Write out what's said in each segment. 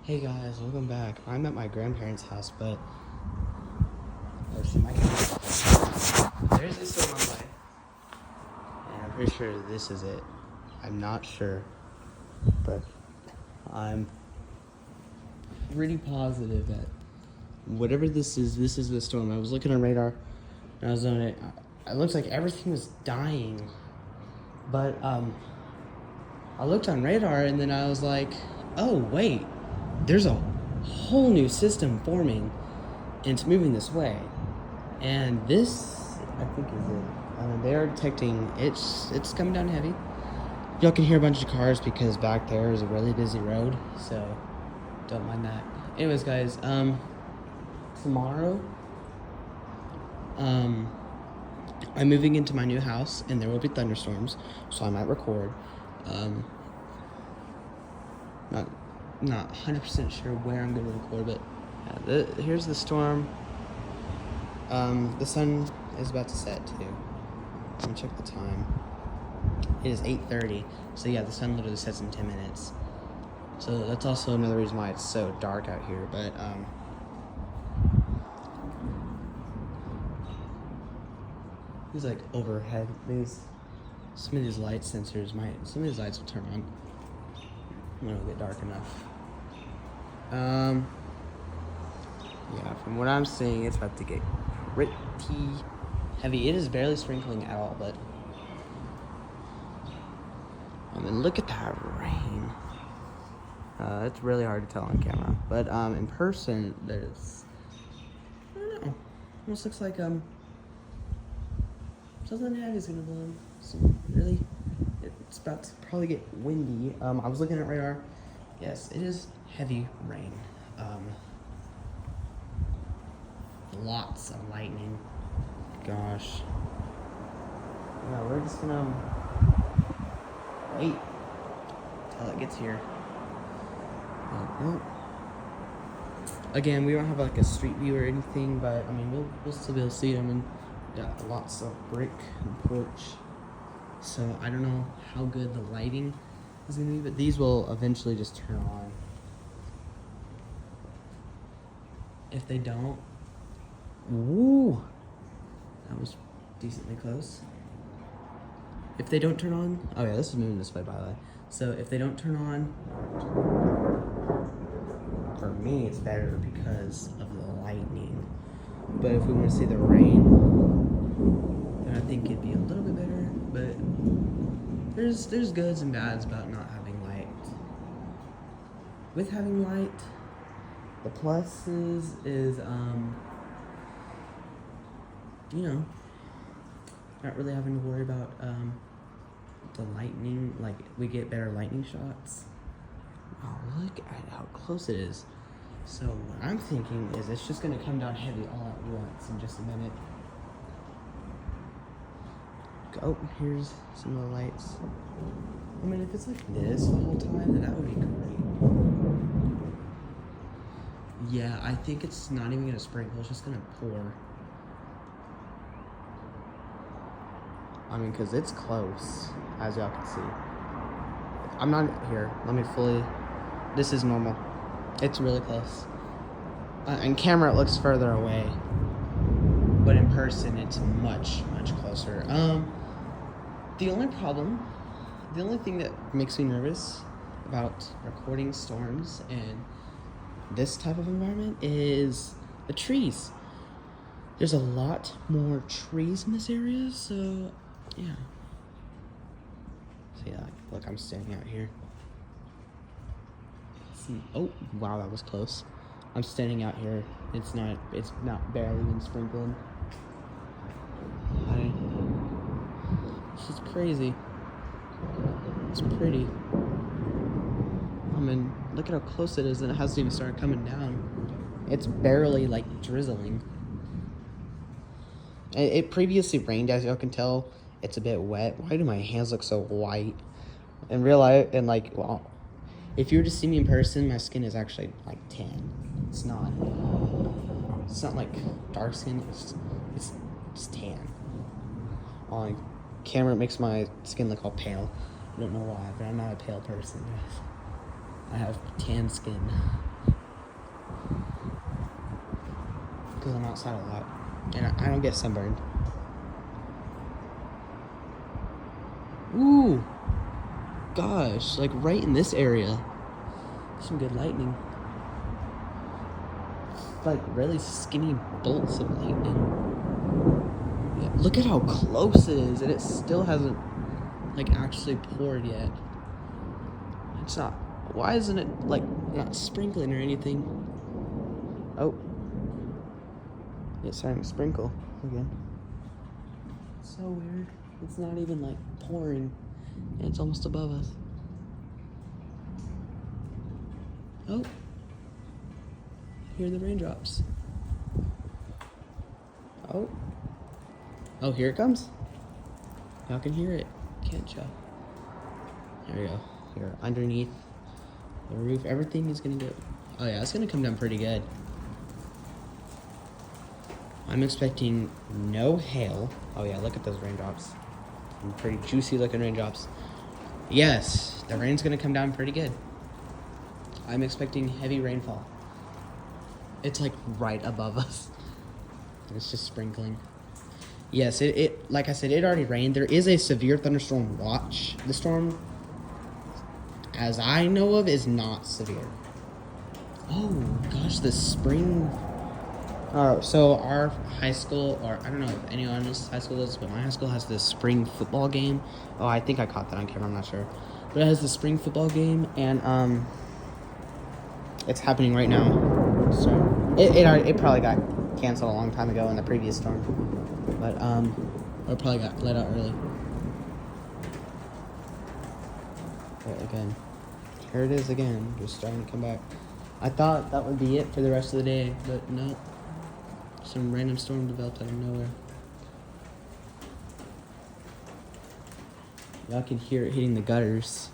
Hey guys, welcome back. I'm at my grandparents' house, but my there's this one on way, and I'm pretty sure this is it. I'm not sure, but I'm pretty positive that whatever this is the storm. I was looking on radar, and I was on it. It looks like everything was dying, but I looked on radar, and then I was like, oh wait. There's a whole new system forming, and it's moving this way. And this, I think, is it. They are detecting it's coming down heavy. Y'all can hear a bunch of cars because back there is a really busy road, so don't mind that. Anyways, guys, tomorrow, I'm moving into my new house, and there will be thunderstorms, so I might record. Not 100% sure where I'm going to record, but here's the storm. The sun is about to set too. Let me check the time. It is 8:30. So yeah, the sun literally sets in 10 minutes. So that's also another reason why it's so dark out here. But these like overhead, some of these light sensors some of these lights will turn on when it'll get dark enough. Yeah, from what I'm seeing, it's about to get pretty heavy. It is barely sprinkling at all, but I mean, look at that rain. It's really hard to tell on camera, but in person, there's, I don't know, almost looks like something heavy is gonna blow. So really, it's about to probably get windy. I was looking at radar. Yes, it is heavy rain. Lots of lightning. Gosh. Yeah, we're just gonna wait till it gets here. Well, again, we don't have like a street view or anything, but I mean, we'll still be able to see them, and got lots of brick and porch. So I don't know how good the lighting is gonna be, but these will eventually just turn on. If they don't, woo, that was decently close. If they don't turn on, oh yeah, this is moving this way, by the way. So if they don't turn on, for me it's better because of the lightning. But if we want to see the rain, then I think it'd be a little bit better. But there's goods and bads about not having light. With having light, the pluses is not really having to worry about the lightning. Like, we get better lightning shots. Oh, look at how close it is. So what I'm thinking is it's just gonna come down heavy all at once in just a minute. Oh, here's some of the lights. I mean, if it's like this the whole time, then that would be great. Yeah, I think it's not even gonna sprinkle, it's just gonna pour. I mean, because it's close, as y'all can see. I'm not here. This is normal. It's really close. On camera, it looks further away. But in person, it's much, much closer. The only thing that makes me nervous about recording storms and this type of environment is the trees. There's a lot more trees in this area, so yeah. See, look, I'm standing out here. Oh, wow, that was close. I'm standing out here. It's not barely even sprinkling. This is crazy. It's pretty. I mean, look at how close it is, and it hasn't even started coming down. It's barely like drizzling. It previously rained, as y'all can tell. It's a bit wet. Why do my hands look so white? In real life, and like, well, if you were to see me in person, my skin is actually like tan. It's not like dark skin. It's tan. On camera, it makes my skin look all pale. I don't know why, but I'm not a pale person. I have tan skin. because I'm outside a lot. And I don't get sunburned. Ooh! Gosh, like right in this area. Some good lightning. Like really skinny bolts of lightning. Yeah, look at how close it is, and it still hasn't like actually poured yet. It's not. Why isn't it like not sprinkling or anything? Oh, it's starting to sprinkle again. It's so weird. It's not even like pouring, and it's almost above us. Oh, hear the raindrops. Oh, here it comes. Y'all can hear it, can't y'all? There we go. Here, underneath the roof, everything is gonna go. Oh yeah, it's gonna come down pretty good. I'm expecting no hail. Oh yeah, look at those raindrops. Some pretty juicy looking raindrops. Yes, the rain's gonna come down pretty good. I'm expecting heavy rainfall. It's like right above us. It's just sprinkling. Yes, it like I said, it already rained. There is a severe thunderstorm watch. The storm, as I know of, is not severe. Oh gosh, the spring. So our high school, or I don't know if anyone else's high school does, but my high school has this spring football game. Oh, I think I caught that on camera. I'm not sure, but it has the spring football game, and it's happening right now. So it probably got canceled a long time ago in the previous storm, but it probably got let out early. But again, here it is again, just starting to come back. I thought that would be it for the rest of the day, but no. Some random storm developed out of nowhere. Y'all can hear it hitting the gutters.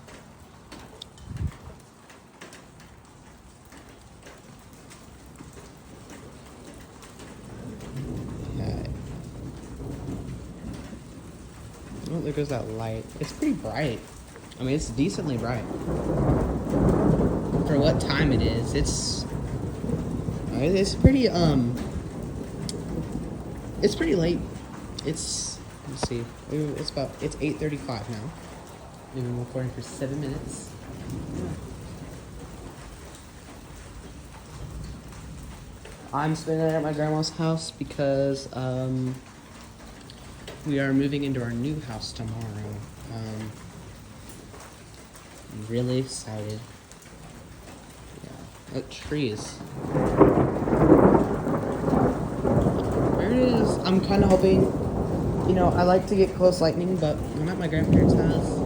Okay. Oh, there goes that light. It's pretty bright. I mean, it's decently bright. For what time it is, it's pretty, it's pretty late. Let's see, it's 8:35 now. We've been recording for 7 minutes. I'm spending it at my grandma's house because, we are moving into our new house tomorrow. I'm really excited. Yeah. Trees. There it is. I'm kind of hoping, I like to get close lightning, but I'm at my grandparents' house.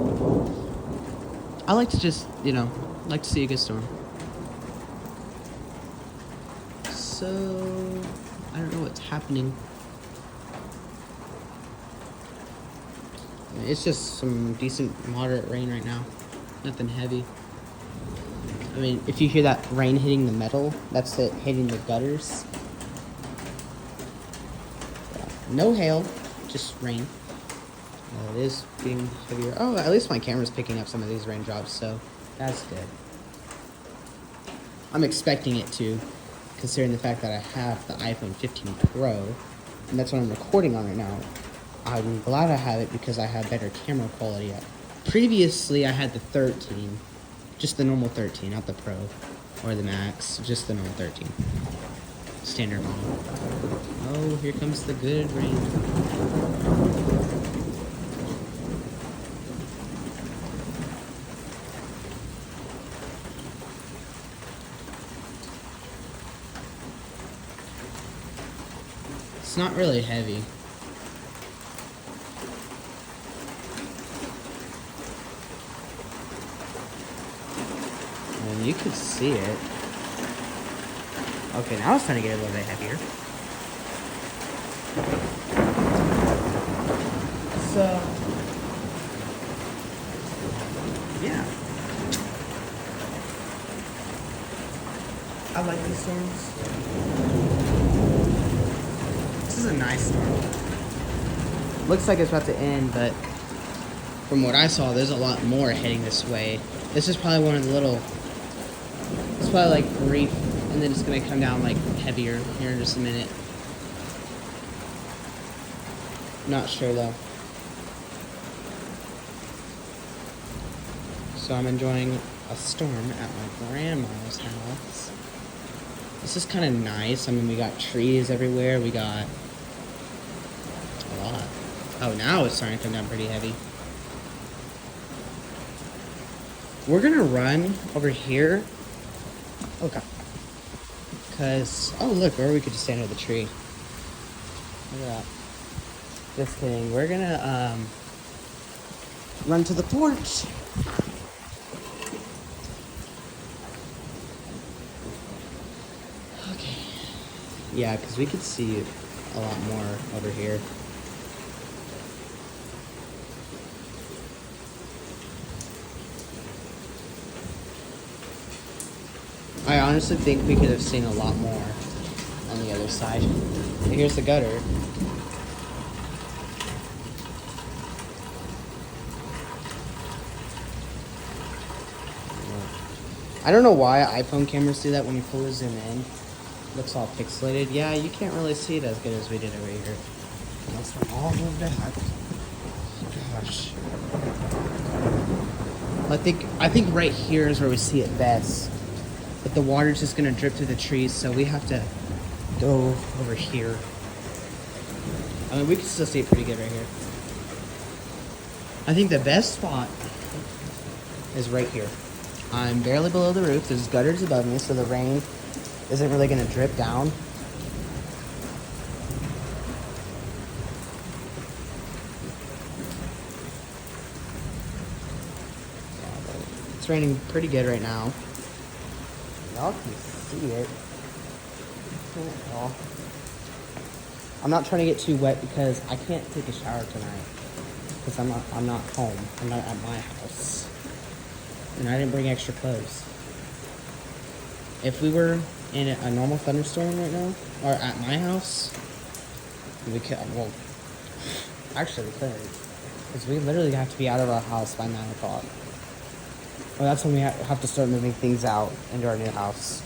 I like to just, like to see a good storm. So, I don't know what's happening. It's just some decent, moderate rain right now. Nothing heavy. I mean, if you hear that rain hitting the metal, that's it hitting the gutters. Yeah. No hail, just rain. It is getting heavier. Oh, at least my camera's picking up some of these raindrops, so that's good. I'm expecting it to, considering the fact that I have the iPhone 15 Pro, and that's what I'm recording on right now. I'm glad I have it because I have better camera quality. Previously, I had the 13, just the normal 13, not the Pro or the Max, just the normal 13, standard model. Oh, here comes the good rain. It's not really heavy. And you could see it. Okay, now it's starting to get a little bit heavier. So, yeah. I like these storms. This is a nice storm. Looks like it's about to end, but from what I saw, there's a lot more heading this way. This is probably one of the little, it's probably like brief, and then it's gonna come down like heavier here in just a minute. Not sure though. So I'm enjoying a storm at my grandma's house. This is kind of nice. I mean, we got trees everywhere. We got a lot. Oh, now it's starting to come down pretty heavy. We're gonna run over here. Okay. Cause, oh look, or we could just stand under the tree. Look at that. Just kidding. We're gonna run to the porch. Okay. Yeah, because we could see a lot more over here. I honestly think we could have seen a lot more on the other side. Here's the gutter. I don't know why iPhone cameras do that when you fully zoom in. It looks all pixelated. Yeah, you can't really see it as good as we did over here. Let's turn all of that. Gosh. I think right here is where we see it best. But the water's just gonna drip through the trees, so we have to go over here. I mean, we can still see it pretty good right here. I think the best spot is right here. I'm barely below the roof. There's gutters above me, so the rain isn't really gonna drip down. It's raining pretty good right now. Y'all can see it. I'm not trying to get too wet because I can't take a shower tonight because I'm not home. I'm not at my house, and I didn't bring extra clothes. If we were in a normal thunderstorm right now, or at my house, we could. Well, actually we couldn't, because we literally have to be out of our house by 9 o'clock. Well, that's when we have to start moving things out into our new house.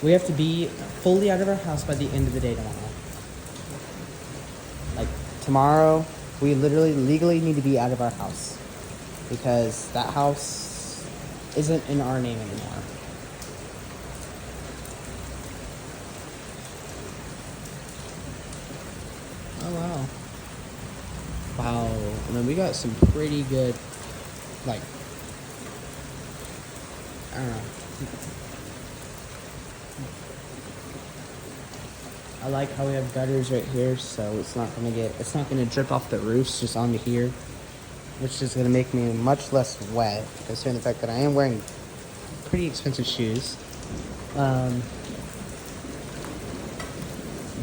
We have to be fully out of our house by the end of the day tomorrow. Like, tomorrow, we literally, legally need to be out of our house. Because that house isn't in our name anymore. Oh, wow. Wow. And then we got some pretty good, like, I don't know. I like how we have gutters right here, so it's not gonna drip off the roofs just onto here, which is gonna make me much less wet, considering the fact that I am wearing pretty expensive shoes.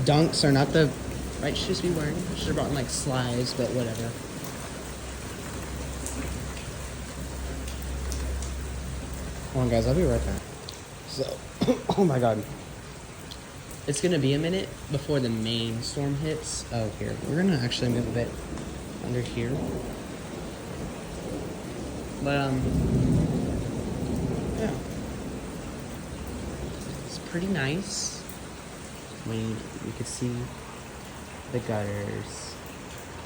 Dunks are not the right shoes to be wearing. I should have brought like slides, but whatever. Hold on, guys, I'll be right back. So, oh my god. It's gonna be a minute before the main storm hits. Oh, here. We're gonna actually move a bit under here. But, yeah. It's pretty nice. We can see the gutters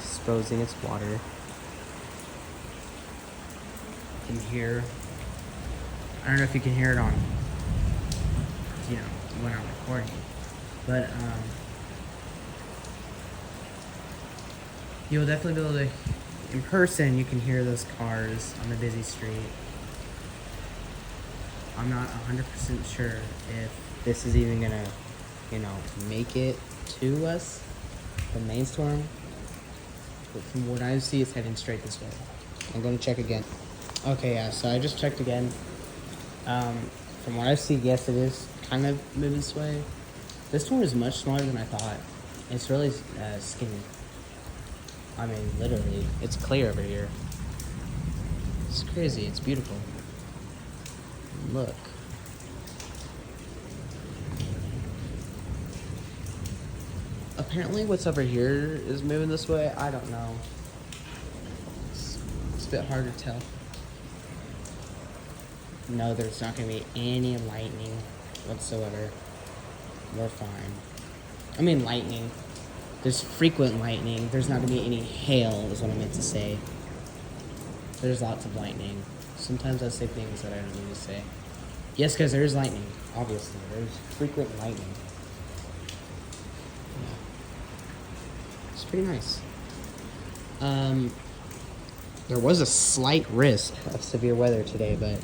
disposing its water. You can hear, I don't know if you can hear it on, when I'm recording. But, you'll definitely be able to, in person, you can hear those cars on the busy street. I'm not 100% sure if this is even gonna, make it to us, the main storm. But from what I see, it's heading straight this way. I'm gonna check again. Okay, yeah, so I just checked again. From what I see, yes, it is kind of moving this way. This storm is much smaller than I thought. It's really skinny. I mean, literally, it's clear over here. It's crazy. It's beautiful. Look. Apparently, what's over here is moving this way. I don't know. It's a bit hard to tell. No, there's not going to be any lightning whatsoever. We're fine. I mean lightning. There's frequent lightning. There's not going to be any hail, is what I meant to say. There's lots of lightning. Sometimes I say things that I don't mean to say. Yes, because there is lightning, obviously. There's frequent lightning. Yeah. It's pretty nice. There was a slight risk of severe weather today, but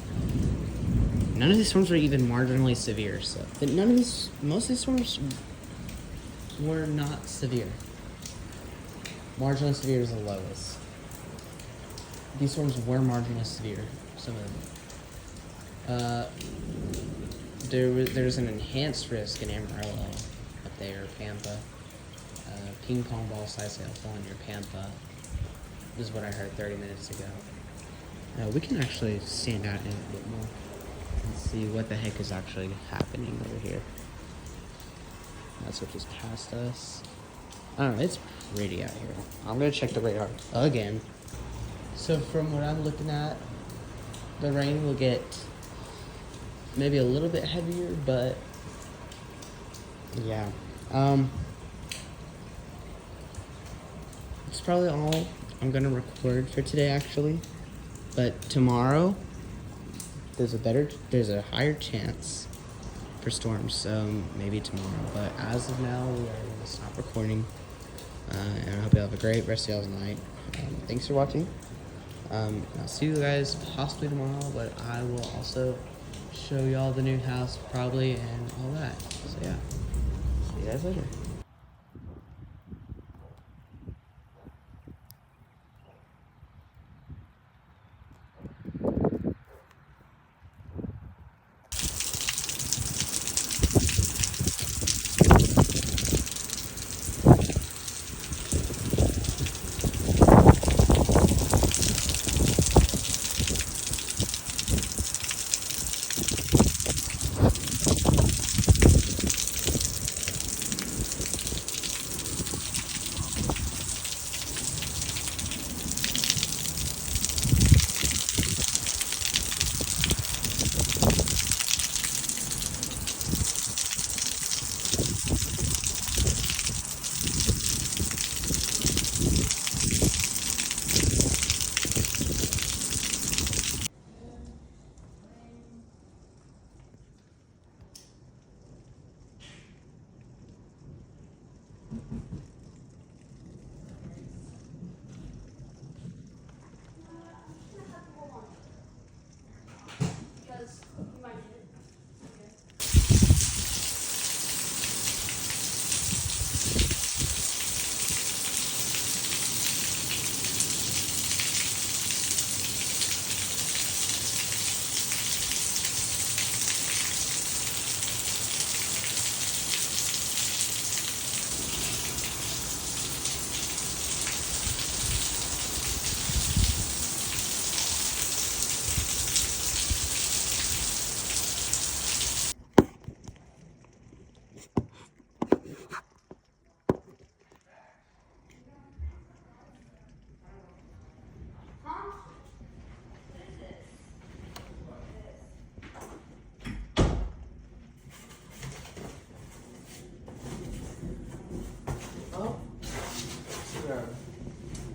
none of these storms were even marginally severe. So most of these storms were not severe. Marginally severe is the lowest. These storms were marginally severe, some of them. There's an enhanced risk in Amarillo up there, Pampa. Ping pong ball size hail falling near Pampa. This is what I heard 30 minutes ago. We can actually stand out in it a bit more and see what the heck is actually happening over here. That's what just passed us. I don't know, it's pretty out here. I'm gonna check the radar again. So from what I'm looking at, the rain will get maybe a little bit heavier, but yeah. It's probably all I'm gonna record for today, actually. But tomorrow, there's a higher chance for storms, so maybe tomorrow. But as of now, we are gonna stop recording. And I hope you have a great rest of y'all's night. Thanks for watching. I'll see you guys possibly tomorrow, but I will also show y'all the new house probably and all that. So yeah, see you guys later.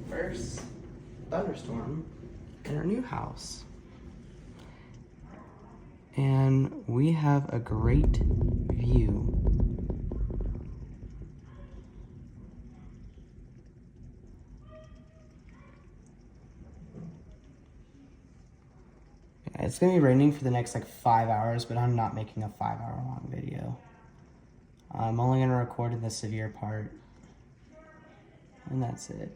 First thunderstorm in our new house. And we have a great view. Yeah, it's gonna be raining for the next like 5 hours, but I'm not making a 5-hour long video. I'm only gonna record in the severe part. And that's it.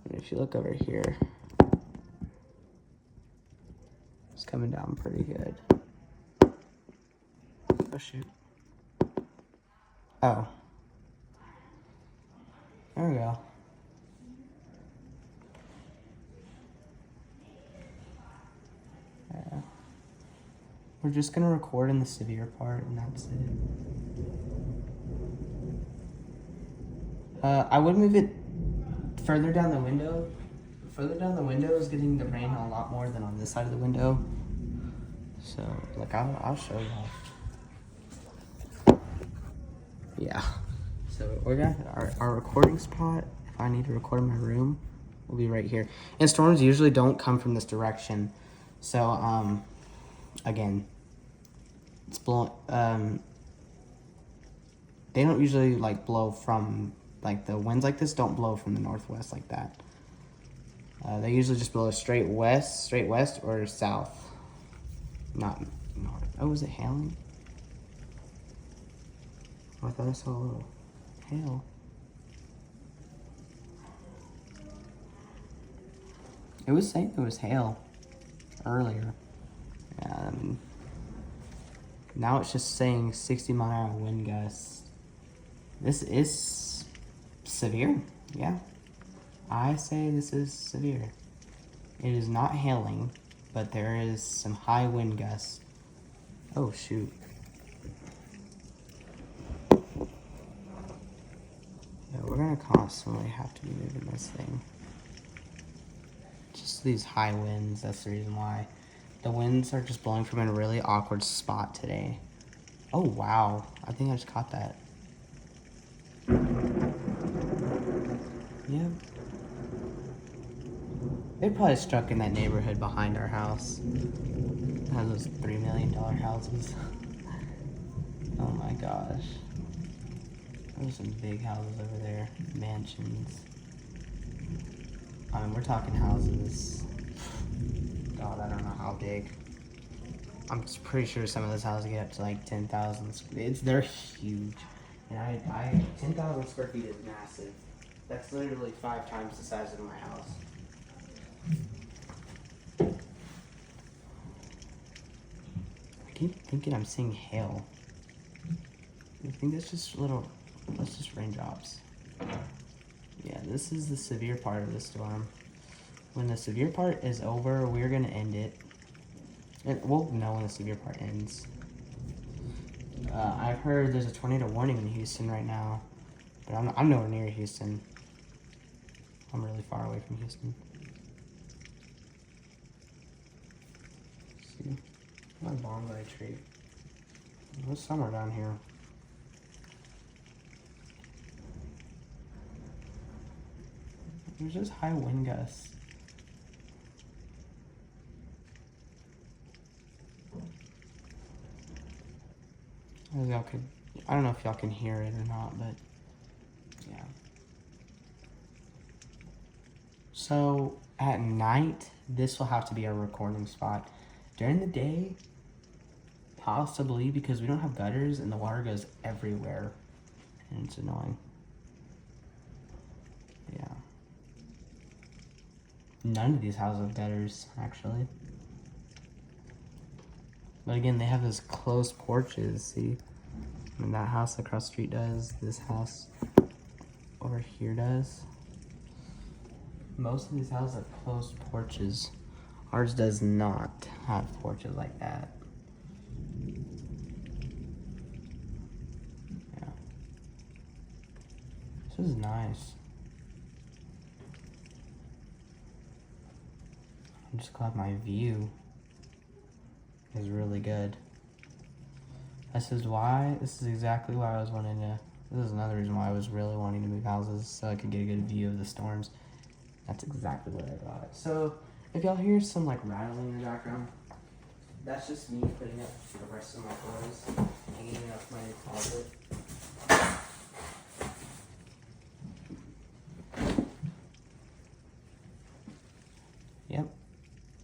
And if you look over here, it's coming down pretty good. Oh shoot. Oh. There we go. Yeah. We're just gonna record in the severe part and that's it. I would move it further down the window. Further down the window is getting the rain a lot more than on this side of the window. So, like, I'll show y'all. Yeah. So we're gonna our recording spot. If I need to record in my room, will be right here. And storms usually don't come from this direction. So again, it's blowing. They don't usually like blow from like the winds like this. Don't blow from the northwest like that. They usually just blow straight west or south. Not north. Oh, was it hailing? Oh, I thought I saw a little hail. It was saying it was hail earlier. Now it's just saying 60-mile wind gusts. This is severe. Yeah. I say this is severe. It is not hailing, but there is some high wind gusts. Oh, shoot. Yeah, we're gonna constantly have to be moving this thing. Just these high winds, that's the reason why. The winds are just blowing from a really awkward spot today. Oh, wow. I think I just caught that. Yep. They probably struck in that neighborhood behind our house. It has those $3 million houses. Oh my gosh. There's some big houses over there. Mansions. I mean, we're talking houses. God, I don't know how big. I'm pretty sure some of those houses get up to like 10,000. They're huge. And 10,000 square feet is massive. That's literally 5 times the size of my house. I keep thinking I'm seeing hail. I think that's just that's just raindrops. Yeah, this is the severe part of the storm. When the severe part is over, we're gonna end it. And we'll know when the severe part ends. I've heard there's a tornado warning in Houston right now, but I'm nowhere near Houston. I'm really far away from Houston. Let's see, my bonsai tree. It was somewhere down here. There's just high wind gusts. I don't know if y'all can hear it or not, but yeah. So at night, this will have to be our recording spot. During the day, possibly, because we don't have gutters and the water goes everywhere, and it's annoying. Yeah. None of these houses have gutters, actually. But again, they have those closed porches, see? And that house across the street does. This house over here does. Most of these houses have closed porches. Ours does not have porches like that. Yeah. This is nice. I'm just glad my view is really good. This is exactly why I was wanting to, this is another reason why I was really wanting to move houses, so I could get a good view of the storms. That's exactly what I got. So, if y'all hear some like rattling in the background, that's just me putting up the rest of my clothes, hanging up my closet. Yep.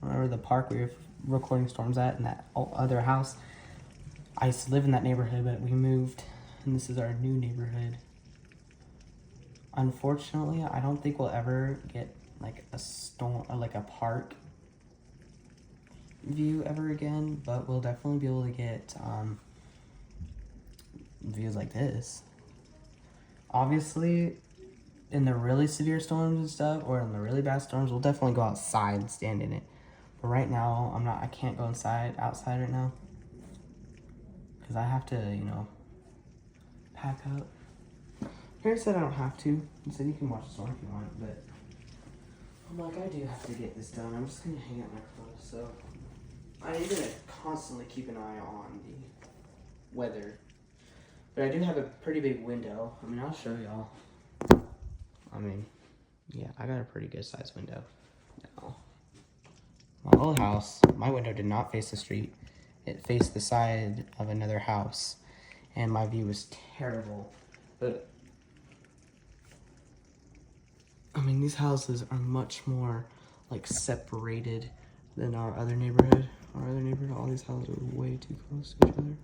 Remember the park we were recording storms at in that other house? I used to live in that neighborhood, but we moved, and this is our new neighborhood. Unfortunately, I don't think we'll ever get like a storm or like a park view ever again, but we'll definitely be able to get views like this. Obviously, in the really severe storms and stuff, or in the really bad storms, we'll definitely go outside and stand in it. But right now, I can't go outside right now. Because I have to, pack up. Parents said I don't have to. He said you can watch the storm if you want, but I'm like, I do have to get this done. I'm just going to hang out my clothes, so I'm going to constantly keep an eye on the weather. But I do have a pretty big window. I mean, I'll show y'all. I mean, yeah, I got a pretty good sized window. Now, my old house, my window did not face the street. It faced the side of another house, and my view was terrible. But I mean, these houses are much more like separated than our other neighborhood. Our other neighborhood, all these houses are way too close to each other.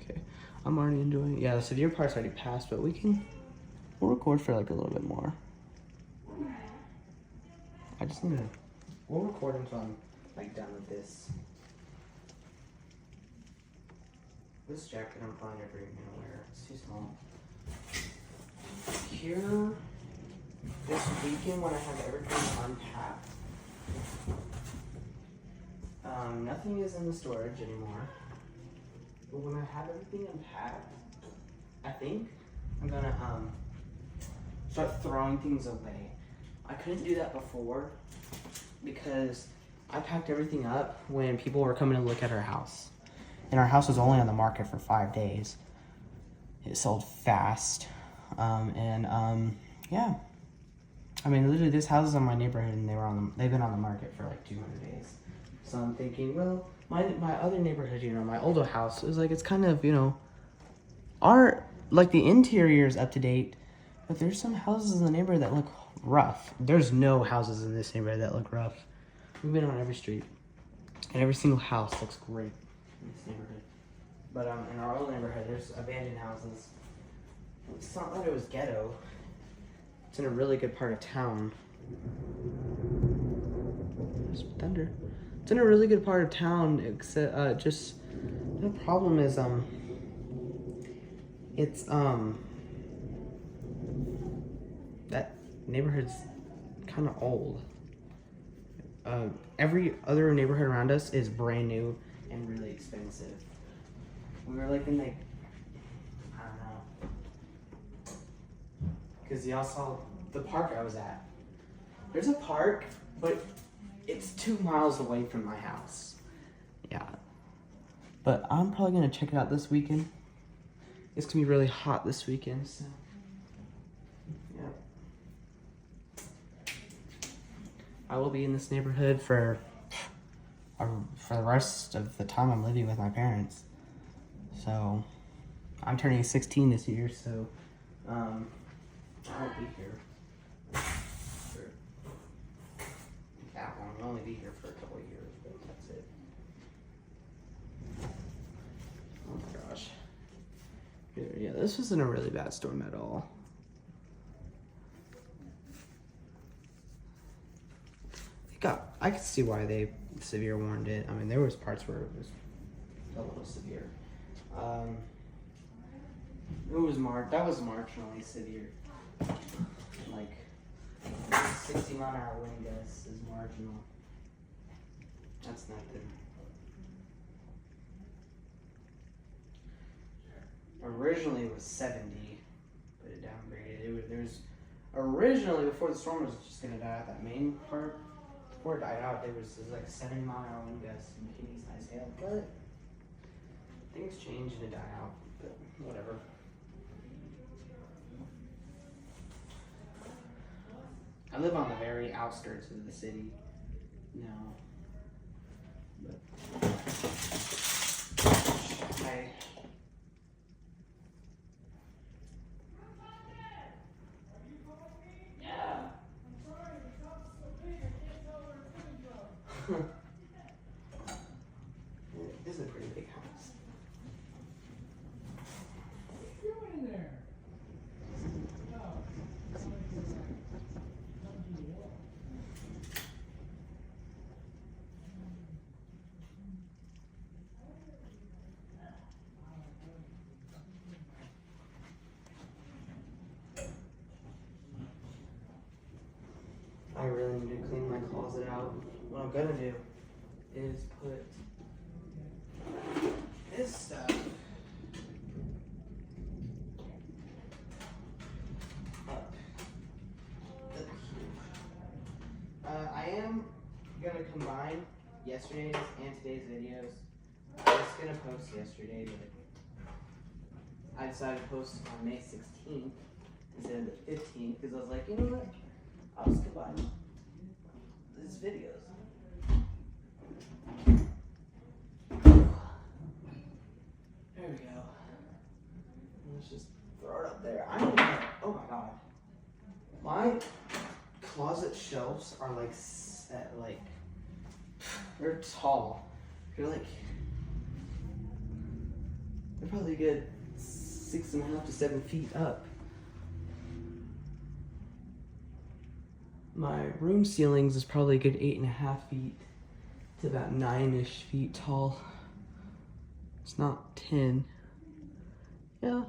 Okay, I'm already enjoying it. Yeah, the severe part's already passed, but we'll record for like a little bit more. I just need to, we'll record until I'm like done with this. This jacket I'm probably never even gonna wear. It's too small. Here, this weekend when I have everything unpacked, nothing is in the storage anymore. But when I have everything unpacked, I think I'm gonna start throwing things away. I couldn't do that before because I packed everything up when people were coming to look at our house. And our house was only on the market for 5 days. It sold fast. Yeah. I mean, literally this house is in my neighborhood and they've been on the market for like 200 days. So I'm thinking, well, my other neighborhood, you know, my older house is like, it's kind of, you know, the interior is up to date, but there's some houses in the neighborhood that look rough. There's no houses in this neighborhood that look rough. We've been on every street, and every single house looks great in this neighborhood. But in our old neighborhood, there's abandoned houses. It's not that it was ghetto. It's in a really good part of town. There's thunder. It's in a really good part of town, except just the problem is it's that neighborhood's kind of old. Every other neighborhood around us is brand new and really expensive. We were like in like, I don't know, because y'all saw the park I was at. There's a park, but it's 2 miles away from my house. Yeah. But I'm probably gonna check it out this weekend. It's gonna be really hot this weekend, so yeah. I will be in this neighborhood for the rest of the time I'm living with my parents. So I'm turning 16 this year, so I won't be here for that long. I'll only be here for a couple of years, but that's it. Oh my gosh. Yeah, this wasn't a really bad storm at all. I could see why they severe warned it. I mean, there was parts where it was a little severe. That was marginally severe. Like 60-mile-an-hour wind gusts is marginal. That's nothing. Originally it was 70, but it downgraded. There's originally, before the storm was just gonna die out, that main part, before it died out, there was like 70-mile-an-hour wind gusts and kidney size hail, but things change and it died out, but whatever. I live on the very outskirts of the city now, but this is a pretty big house. I really need to clean my closet out. What I'm gonna do is put this stuff up here. I am gonna combine yesterday's and today's videos gonna post yesterday, but I decided to post on May 16th instead of the 15th because I was like, you know what? I'll just combine these videos. There we go. Let's just throw it up there. I don't know. Oh my god. My closet shelves are like set, like they're tall. They're probably a good 6.5 to 7 feet up. My room ceilings is probably a good 8.5 feet to about 9-ish feet tall. It's not 10. Yeah,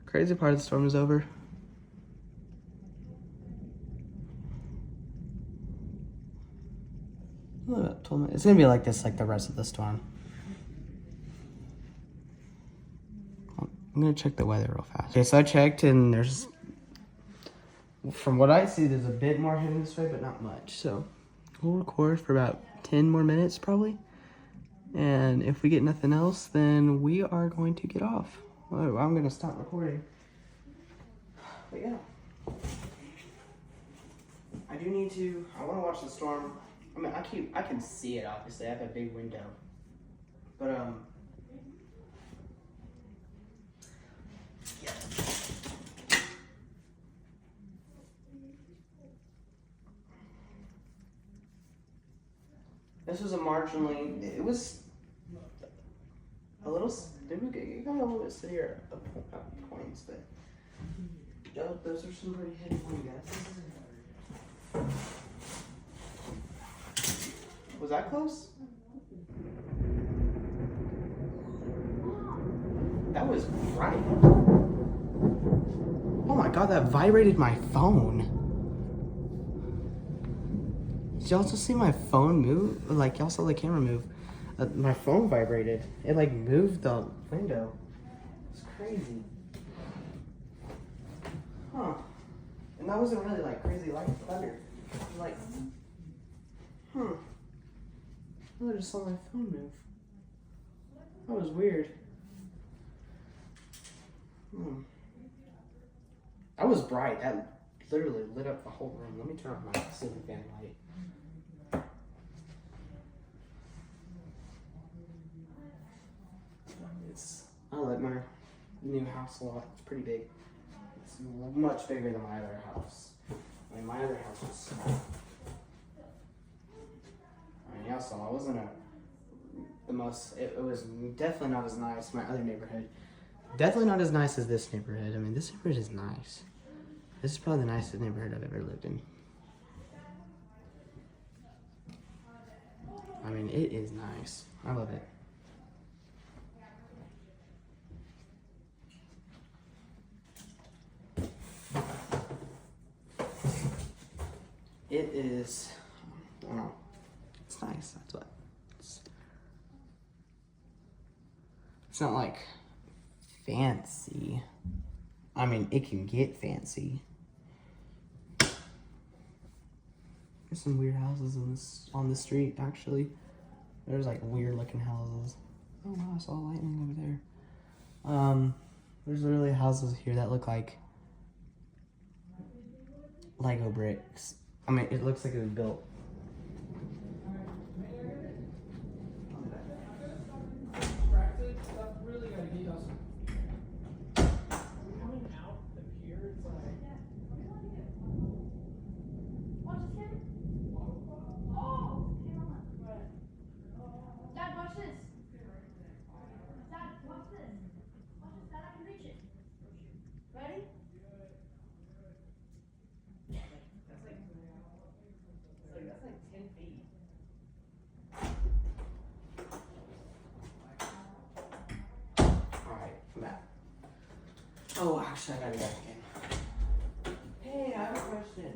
crazy part of the storm is over. Only about 12 minutes. It's gonna be like this like the rest of the storm. I'm gonna check the weather real fast. Okay, so I checked and there's, from what I see, there's a bit more heading this way, but not much. So we'll record for about 10 more minutes probably. And if we get nothing else, then we are going to get off. Well, I'm gonna stop recording. But yeah. I do need to, I wanna watch the storm. I mean, I can see it obviously. I have a big window. But yeah. This was a marginally, it was a little, it got a little bit severe at points, but those are some pretty heavy ones, guys. Was that close? That was bright. Oh my god, that vibrated my phone. Did y'all just see my phone move? Like, y'all saw the camera move. My phone vibrated. It like moved the window. It's crazy. Huh. And that wasn't really like crazy like thunder. Like, I just saw my phone move. That was weird. That was bright. That literally lit up the whole room. Let me turn off my ceiling fan light. I like my new house a lot. It's pretty big. It's much bigger than my other house. I mean, my other house was small. I mean, y'all saw it wasn't it was definitely not as nice as my other neighborhood. Definitely not as nice as this neighborhood. I mean, this neighborhood is nice. This is probably the nicest neighborhood I've ever lived in. I mean, it is nice. I love it. It is, I don't know, it's nice, that's what. It's not like fancy. I mean, it can get fancy. There's some weird houses on the street, actually. There's like weird looking houses. Oh wow, I saw lightning over there. There's literally houses here that look like Lego bricks. I mean, it looks like it was built. Oh, actually, I gotta go again. Hey, I have a question.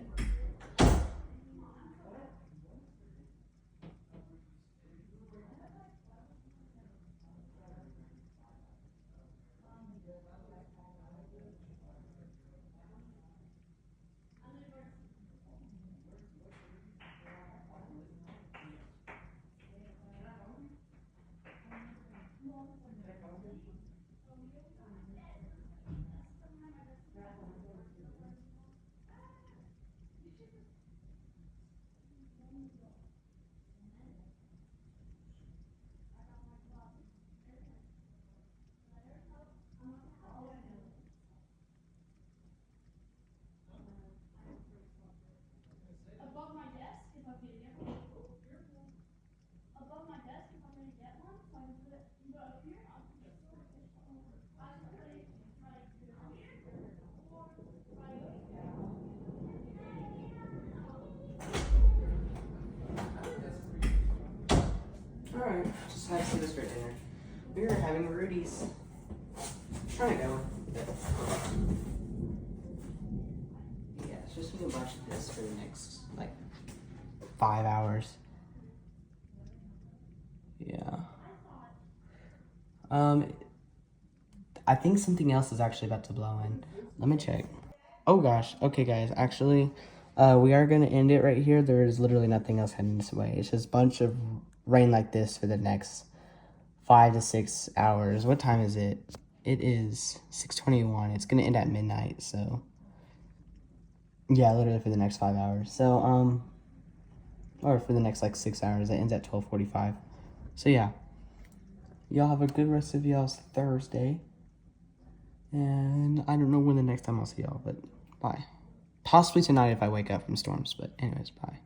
just had some this for dinner. We were having Rudy's. Trying to go. Yeah, it's just gonna watch this for the next, like, 5 hours. Yeah. I think something else is actually about to blow in. Let me check. Oh gosh. Okay, guys. Actually, we are gonna end it right here. There is literally nothing else heading this way. It's just a bunch of rain like this for the next 5 to 6 hours. What time is it? It is 6:21. It's gonna end at midnight. So yeah, literally for the next 5 hours. So or for the next like 6 hours. It ends at 12:45. So yeah. Y'all have a good rest of y'all's Thursday. And I don't know when the next time I'll see y'all, but bye. Possibly tonight if I wake up from storms, but anyways, bye.